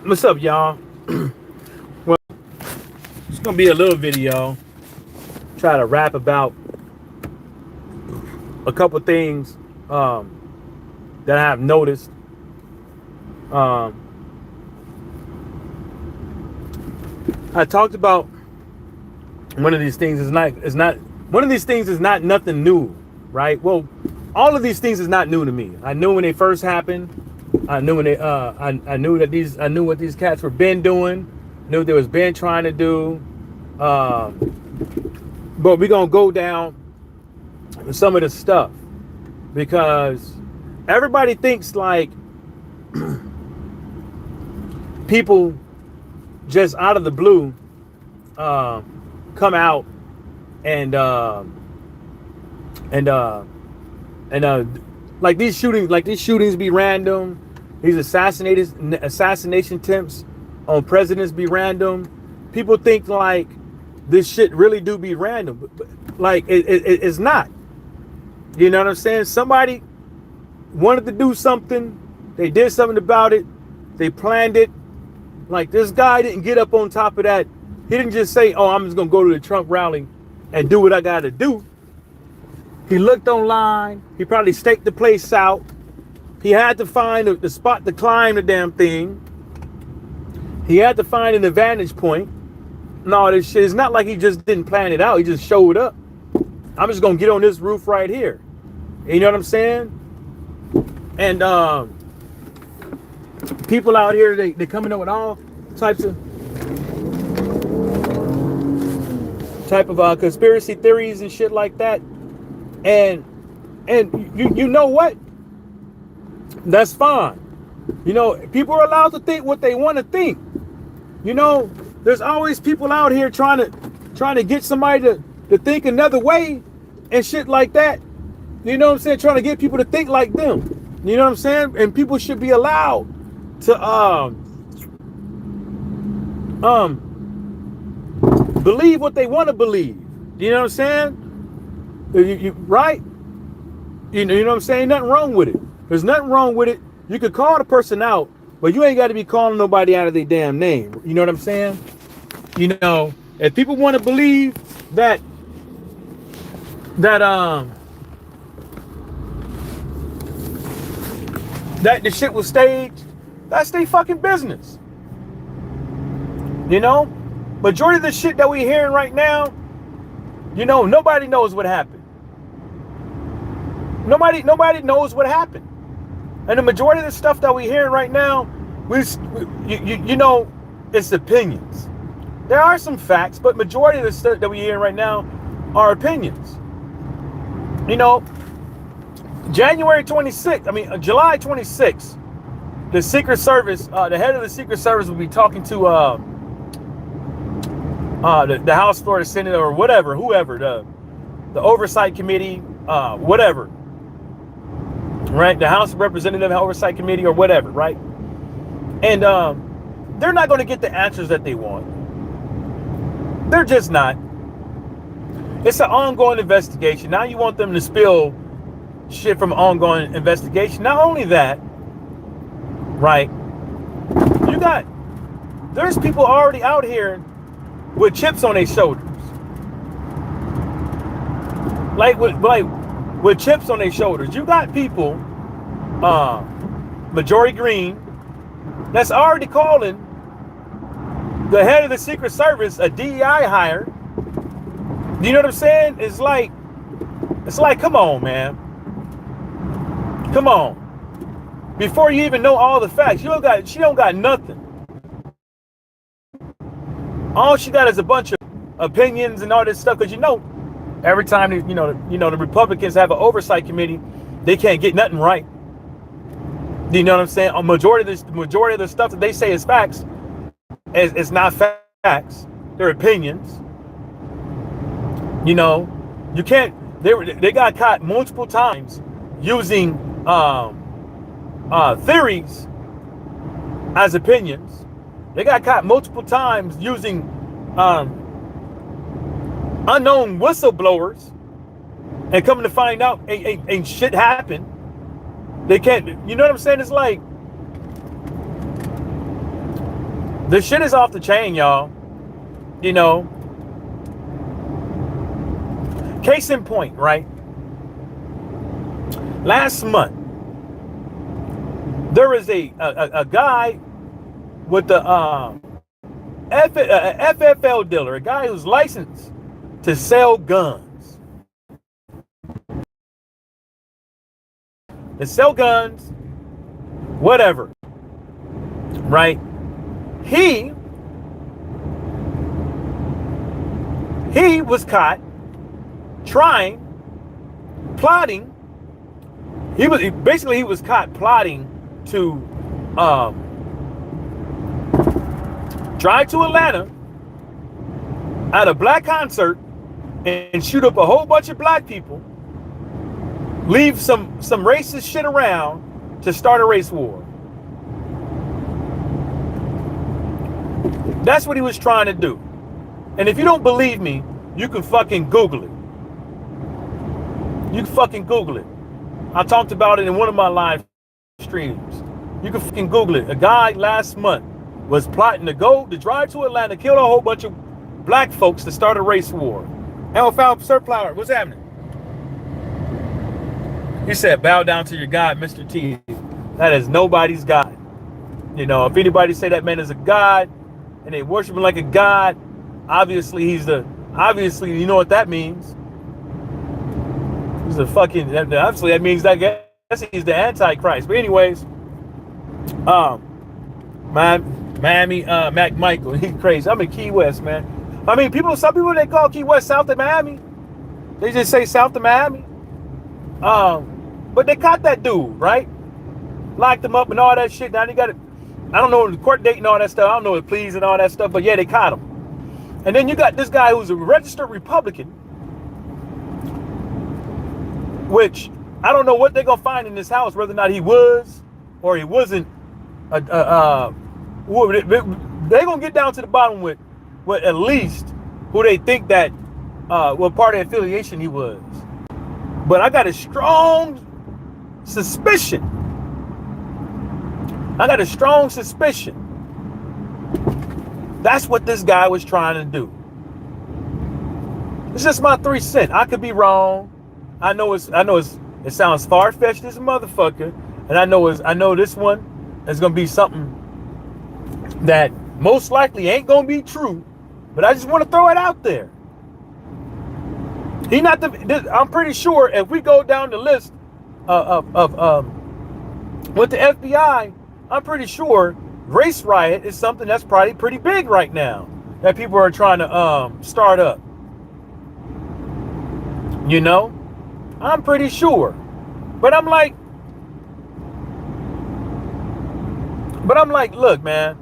What's up, y'all? Well, it's gonna be a little video. Try to rap about a couple things that I have noticed. Um, I talked about one of these things is not one of these things is not nothing new, right? Well, all of these things is not new to me. I knew when they first happened. I knew when they I knew what these cats were been doing. Knew they was been trying to do. But we're gonna go down some of the stuff because everybody thinks like people just out of the blue come out and like these shootings be random. These assassination attempts on presidents be random. People think like this shit really do be random, but like it's not. You know what I'm saying? Somebody wanted to do something. They did something about it. They planned it. Like this guy didn't get up on top of that. He didn't just say, "Oh, I'm just gonna go to the Trump rally and do what I got to do." He looked online. He probably staked the place out. He had to find the spot to climb the damn thing. He had to find an vantage point. No, this shit. It's not like he just didn't plan it out. He just showed up. I'm just gonna get on this roof right here. You know what I'm saying? And people out here, they coming up with all types of conspiracy theories and shit like that. And you know what? That's fine. You know, people are allowed to think what they want to think. You know, there's always people out here trying to get somebody to think another way and shit like that. You know what I'm saying? Trying to get people to think like them. You know what I'm saying? And people should be allowed to believe what they want to believe. You know what I'm saying? Right? You know what I'm saying? Nothing wrong with it. There's nothing wrong with it. You could call the person out, but you ain't got to be calling nobody out of their damn name. You know what I'm saying? You know, if people want to believe that the shit was staged, that's their fucking business. You know? Majority of the shit that we hearing right now, you know, nobody knows what happened. Nobody knows what happened. And the majority of the stuff that we hearing right now, you know, it's opinions. There are some facts, but majority of the stuff that we hearing right now are opinions. You know, July 26th, the Secret Service, the head of the Secret Service will be talking to the House floor, the Senate, or whatever, whoever, the Oversight Committee, whatever. Right, the House of Representative Oversight Committee or whatever, right? And they're not going to get the answers that they want. They're just not. It's an ongoing investigation. Now you want them to spill shit from an ongoing investigation. Not only that, right? There's people already out here with chips on their shoulders, with chips on their shoulders. You got people, Majority Green, that's already calling the head of the Secret Service a DEI hire. You know what I'm saying? It's like, come on, man. Come on. Before you even know all the facts, she don't got nothing. All she got is a bunch of opinions and all this stuff. Because you know, every time the Republicans have an oversight committee, they can't get nothing right. You know what I'm saying? A majority of the stuff that they say is facts is not facts. They're opinions. You know, you can't. They got caught multiple times using theories as opinions. They got caught multiple times using unknown whistleblowers, and coming to find out ain't shit happened. They can't. You know what I'm saying? It's like This shit is off the chain, y'all. You know, case in point, right? Last month, there is a guy with the FFL dealer, a guy who's licensed to sell guns. To sell guns, whatever, right? He was caught plotting. He was caught plotting to drive to Atlanta at a black concert and shoot up a whole bunch of black people, leave some racist shit around to start a race war. That's what he was trying to do. And if you don't believe me, you can fucking Google it. You can fucking Google it. I talked about it in one of my live streams. You can fucking Google it. A guy last month was plotting to drive to Atlanta, kill a whole bunch of black folks to start a race war. Alfalfa Surflower, what's happening? He said, bow down to your God, Mr. T. That is nobody's God. You know, if anybody say that man is a God and they worship him like a God, obviously you know what that means. He's a fucking, obviously that means that he's the Antichrist. But anyways, Miami, Mac Michael, he's crazy. I'm in Key West, man. I mean, some people, they call Key West south of Miami. They just say south of Miami. But they caught that dude, right? Locked him up and all that shit. Now they got it. I don't know the court date and all that stuff. I don't know the pleas and all that stuff, but yeah, they caught him. And then you got this guy who's a registered Republican, which I don't know what they're gonna find in this house, whether or not he was or he wasn't. They're gonna get down to the bottom with at least who they think that what part of affiliation he was. But I got a strong suspicion. That's what this guy was trying to do. It's just my 3 cents. I could be wrong. I know it sounds far-fetched as a motherfucker, and I know this one is gonna be something that most likely ain't gonna be true, but I just want to throw it out there. I'm pretty sure if we go down the list with the FBI, I'm pretty sure race riot is something that's probably pretty big right now that people are trying to start up. You know, I'm pretty sure, but I'm like, look, man.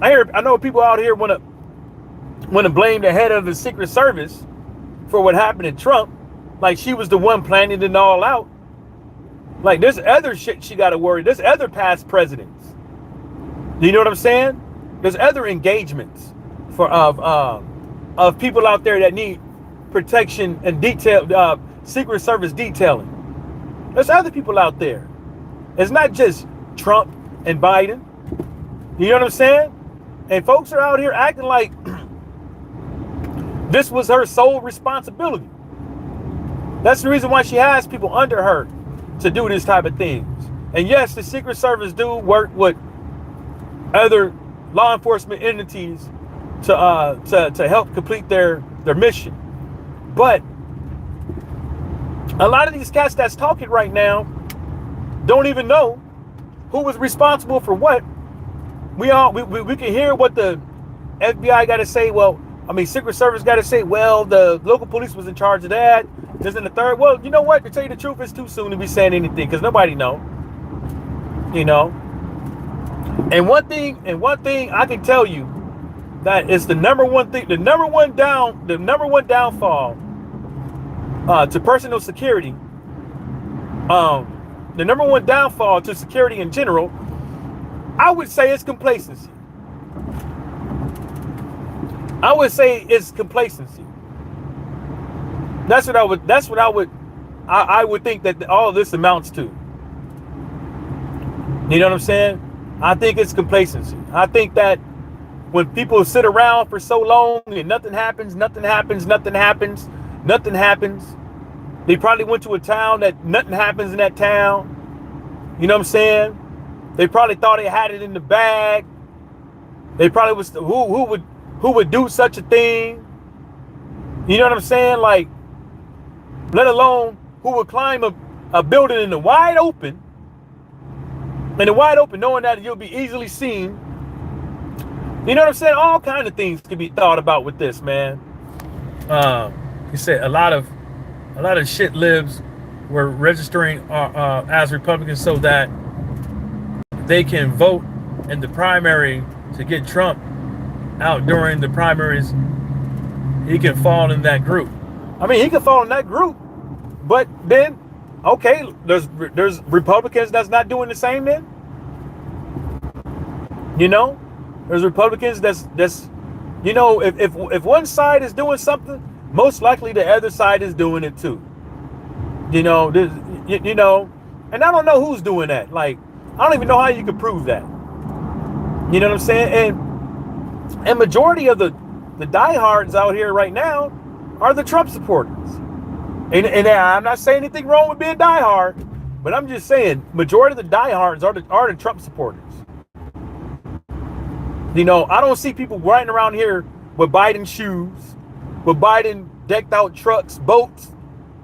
I know people out here want to blame the head of the Secret Service for what happened to Trump, like she was the one planning it all out. Like there's other shit she got to worry. There's other past presidents. You know what I'm saying? There's other engagements of people out there that need protection and Secret Service detailing. There's other people out there. It's not just Trump and Biden. You know what I'm saying? And folks are out here acting like this was her sole responsibility. That's the reason why she has people under her to do this type of things. And yes, the Secret Service do work with other law enforcement entities to help complete their mission. But a lot of these cats that's talking right now don't even know who was responsible for what. We can hear what the FBI got to say. Well, I mean, Secret Service got to say, well, the local police was in charge of that. This and the third. Well, you know what? To tell you the truth, it's too soon to be saying anything because nobody know. You know. And one thing I can tell you that is the number one downfall to personal security. The number one downfall to security in general, I would say it's complacency. I would say it's complacency. That's what I would think that all of this amounts to. You know what I'm saying? I think it's complacency. I think that when people sit around for so long and nothing happens, nothing happens, nothing happens, nothing happens. They probably went to a town that nothing happens in that town. You know what I'm saying? They probably thought they had it in the bag. They probably was who would do such a thing. You know what I'm saying? Like, let alone who would climb a building in the wide open, knowing that you'll be easily seen. You know what I'm saying? All kind of things can be thought about with this, man. You said a lot of shit libs were registering as Republicans so that they can vote in the primary to get Trump out during the primaries. He can fall in that group. I mean, he can fall in that group, but then, okay, there's Republicans that's not doing the same then. You know, there's Republicans that's you know, if one side is doing something, most likely the other side is doing it too. You know, you know, and I don't know who's doing that. Like, I don't even know how you could prove that. You know what I'm saying? And majority of the diehards out here right now are the Trump supporters. And I'm not saying anything wrong with being diehard, but I'm just saying majority of the diehards are the Trump supporters. You know, I don't see people riding around here with Biden shoes, with Biden decked out trucks, boats,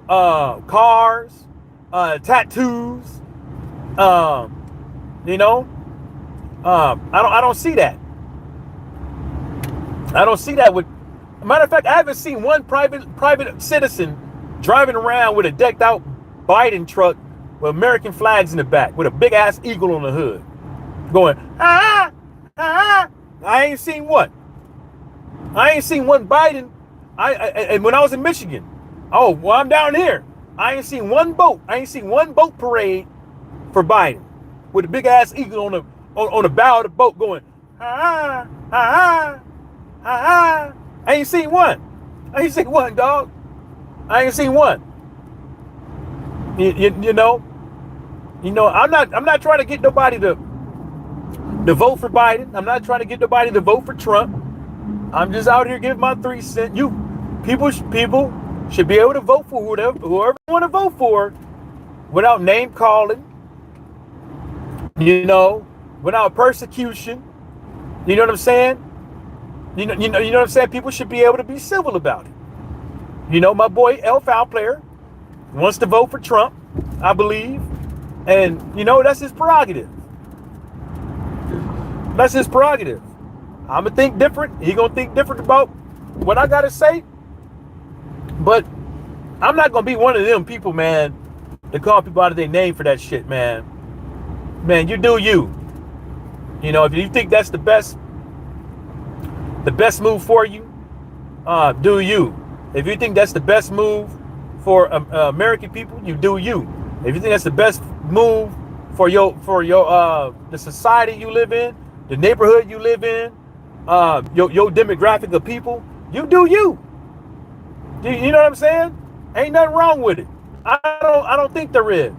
cars, tattoos. You know, I don't see that. I don't see that. With matter of fact, I haven't seen one private citizen driving around with a decked out Biden truck with American flags in the back with a big ass eagle on the hood, going ah ah. I ain't seen one. I ain't seen one Biden. And when I was in Michigan, oh well, I'm down here. I ain't seen one boat. I ain't seen one boat parade for Biden with a big ass eagle on the bow of the boat going ah ah. I ain't seen one. I ain't seen one, dog. I ain't seen one. You know, I'm not trying to get nobody to vote for Biden. I'm not trying to get nobody to vote for Trump. I'm just out here giving my 3 cents. People should be able to vote for whoever you want to vote for without name calling. You know, without persecution. You know what I'm saying? You know what I'm saying? People should be able to be civil about it. You know, my boy L Foul Player wants to vote for Trump, I believe. And, you know, that's his prerogative. That's his prerogative. I'm going to think different. He going to think different about what I got to say. But I'm not going to be one of them people, man, that call people out of their name for that shit, man. Man, you do you. You know, if you think that's the best move for you, do you. If you think that's the best move for American people, you do you. If you think that's the best move for your the society you live in, the neighborhood you live in, your demographic of people, you do you. You know what I'm saying? Ain't nothing wrong with it. I don't think there is.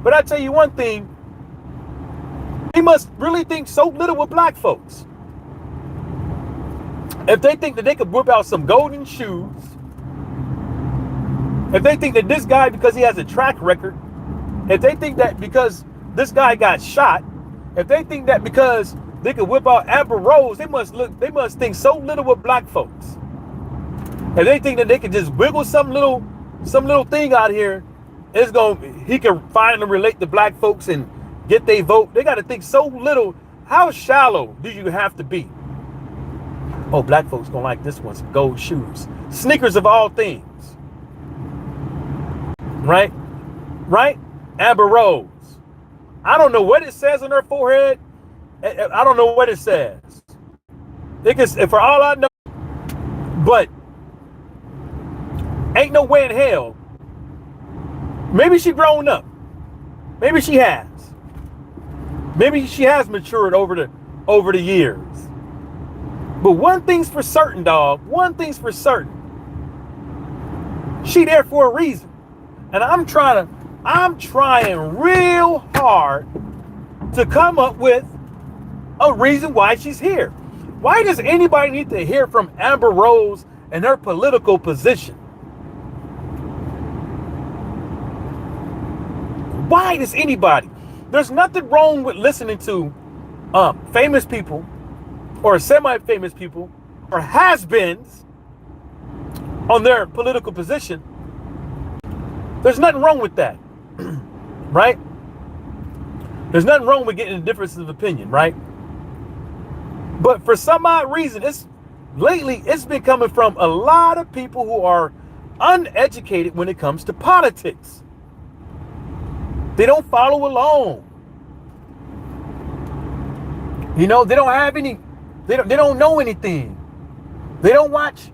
But I tell you one thing, they must really think so little with black folks. If they think that they could whip out some golden shoes, if they think that this guy, because he has a track record, if they think that because this guy got shot, if they think that because they could whip out Amber Rose, they must think so little with black folks. If they think that they could just wiggle some little thing out here, he can finally relate to black folks and get their vote. They got to think so little. How shallow do you have to be? Oh, black folks gonna like this one, some gold shoes. Sneakers of all things. Right? Right? Amber Rose. I don't know what it says on her forehead. I don't know what it says. For all I know, but ain't no way in hell. Maybe she grown up. Maybe she has. Maybe she has matured over the years. But one thing's for certain, dog. One thing's for certain. She there for a reason. And I'm trying real hard to come up with a reason why she's here. Why does anybody need to hear from Amber Rose and her political position? Why does anybody? There's nothing wrong with listening to famous people or semi-famous people or has-beens on their political position. There's nothing wrong with that, right? There's nothing wrong with getting differences of opinion, right? But for some odd reason, lately it's been coming from a lot of people who are uneducated when it comes to politics. They don't follow along. You know, they don't have any. They don't know anything. They don't watch.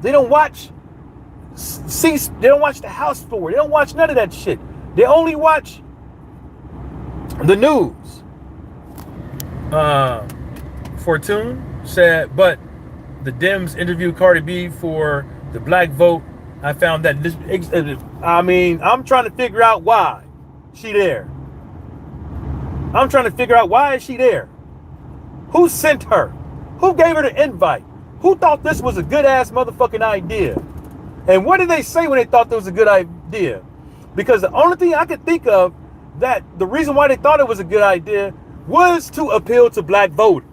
They don't watch. They don't watch the House floor. They don't watch none of that shit. They only watch the news. Fortune said, but the Dems interviewed Cardi B for the black vote. I found that this. I mean, I'm trying to figure out why she there. I'm trying to figure out why is she there. Who sent her? Who gave her the invite? Who thought this was a good ass motherfucking idea? And what did they say when they thought this was a good idea? Because the only thing I could think of that the reason why they thought it was a good idea was to appeal to black voters.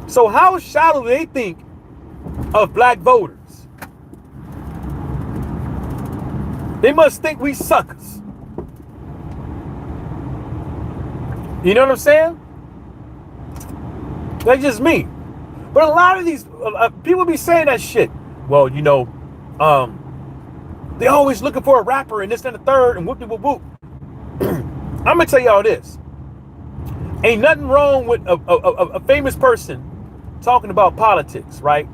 So how shallow do they think of black voters? They must think we suckers. You know what I'm saying? That's just me. But a lot of these people be saying that shit. Well, you know, they always looking for a rapper and this and the third and whoop de whoop whoop. I'm gonna tell y'all this. Ain't nothing wrong with a famous person talking about politics, right?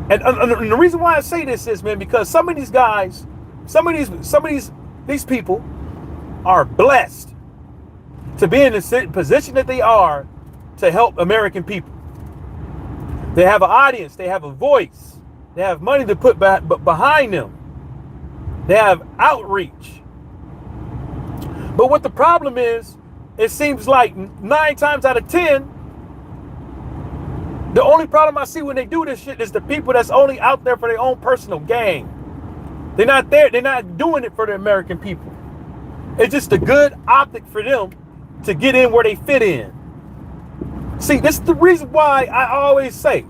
And the reason why I say this is, man, because some of these guys, some of these people are blessed to be in the position that they are to help American people. They have an audience, they have a voice, they have money to put behind them, they have outreach. But what the problem is, it seems like 9 times out of 10, the only problem I see when they do this shit is the people that's only out there for their own personal gain. They're not there, they're not doing it for the American people. It's just a good optic for them to get in where they fit in. See, this is the reason why I always say,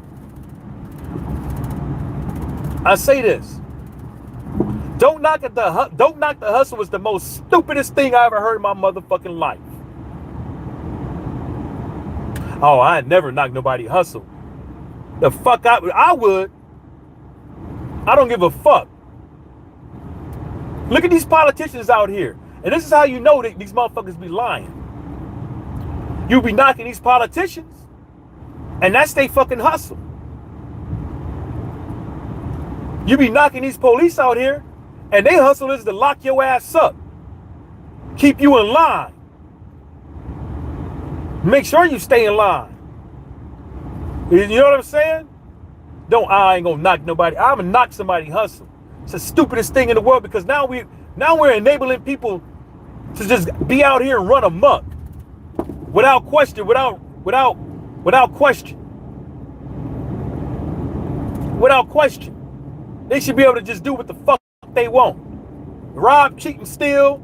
this. Don't knock the hustle was the most stupidest thing I ever heard in my motherfucking life. Oh, I never knock nobody hustle. The fuck I would. I don't give a fuck. Look at these politicians out here. And this is how you know that these motherfuckers be lying. You be knocking these politicians, and that's they fucking hustle. You be knocking these police out here, and they hustle is to lock your ass up. Keep you in line. Make sure you stay in line. You know what I'm saying? I ain't gonna knock nobody. I'm gonna knock somebody hustle. It's the stupidest thing in the world because now we're enabling people to just be out here and run amok. Without question. They should be able to just do what the fuck they want. Rob, cheat, and steal,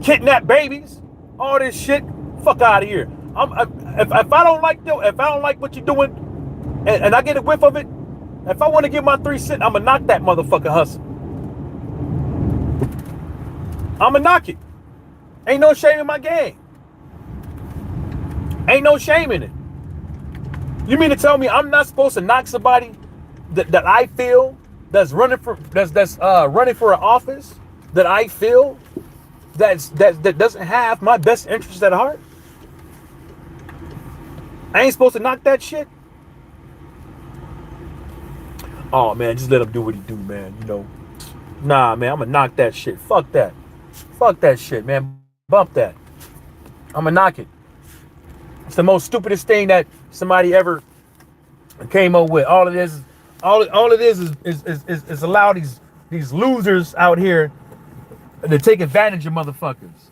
kidnap babies, all this shit. Fuck out of here. If I don't like what you're doing, and I get a whiff of it, if I want to give my 3 cents, I'm gonna knock that motherfucker hustle. I'm gonna knock it. Ain't no shame in my game. Ain't no shame in it. You mean to tell me I'm not supposed to knock somebody that I feel that's running for an office that I feel that doesn't have my best interest at heart? I ain't supposed to knock that shit. Oh man, just let him do what he do, man. You know, nah, man, I'm gonna knock that shit. Fuck that shit, man. Bump that. I'm gonna knock it. It's the most stupidest thing that somebody ever came up with. All it is is allow these losers out here to take advantage of motherfuckers.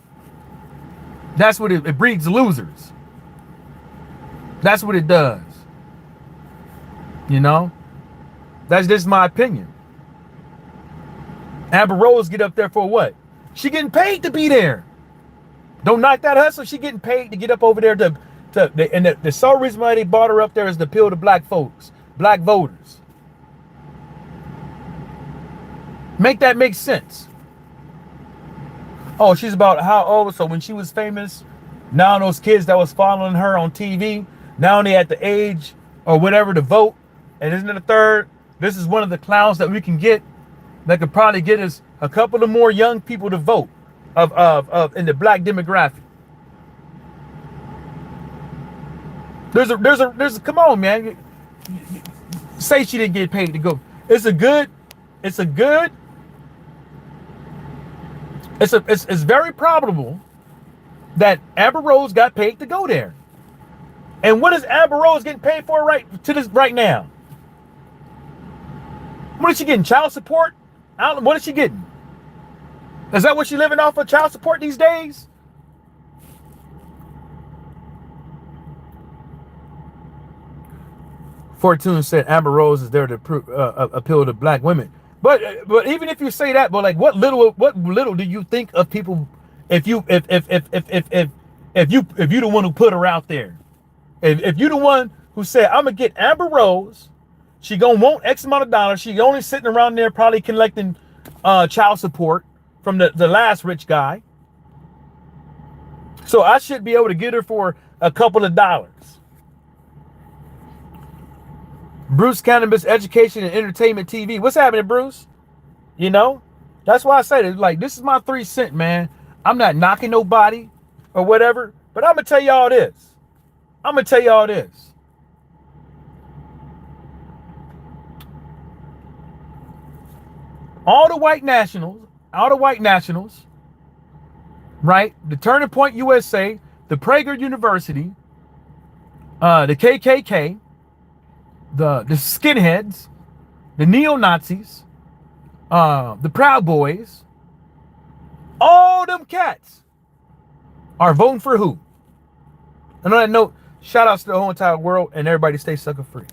That's what it breeds, losers. That's what it does. You know? That's just my opinion. Amber Rose get up there for what? She getting paid to be there. Don't knock that hustle. She getting paid to get up over there and the sole reason why they brought her up there is to appeal to black folks, black voters. Make that make sense. Oh, she's about how old? So when she was famous, now those kids that was following her on TV, now they at the age or whatever to vote. And isn't it the third? This is one of the clowns that we can get that could probably get us a couple of more young people to vote of in the black demographic. There's a come on, man. Say she didn't get paid to go. It's very probable that Amber Rose got paid to go there. And what is Amber Rose getting paid for right now? What is she getting? Child support? What is she getting? Is that what she's living off of, child support these days? Fortune said Amber Rose is there to appeal to black women. But even if you say that, but like what little do you think of people if you the one who put her out there? If you the one who said I'm gonna get Amber Rose, she gonna want X amount of dollars. She only sitting around there probably collecting child support from the last rich guy. So I should be able to get her for a couple of dollars. Bruce Cannabis Education and Entertainment TV. What's happening, Bruce? You know, that's why I say it. Like, this is my 3 cents, man. I'm not knocking nobody or whatever, but I'm gonna tell y'all this. All the white nationals, right? The Turning Point USA, the Prager University, the KKK, the skinheads, the neo-Nazis, the Proud Boys, all them cats are voting for who? And on that note, shout outs to the whole entire world, and everybody stay sucker free.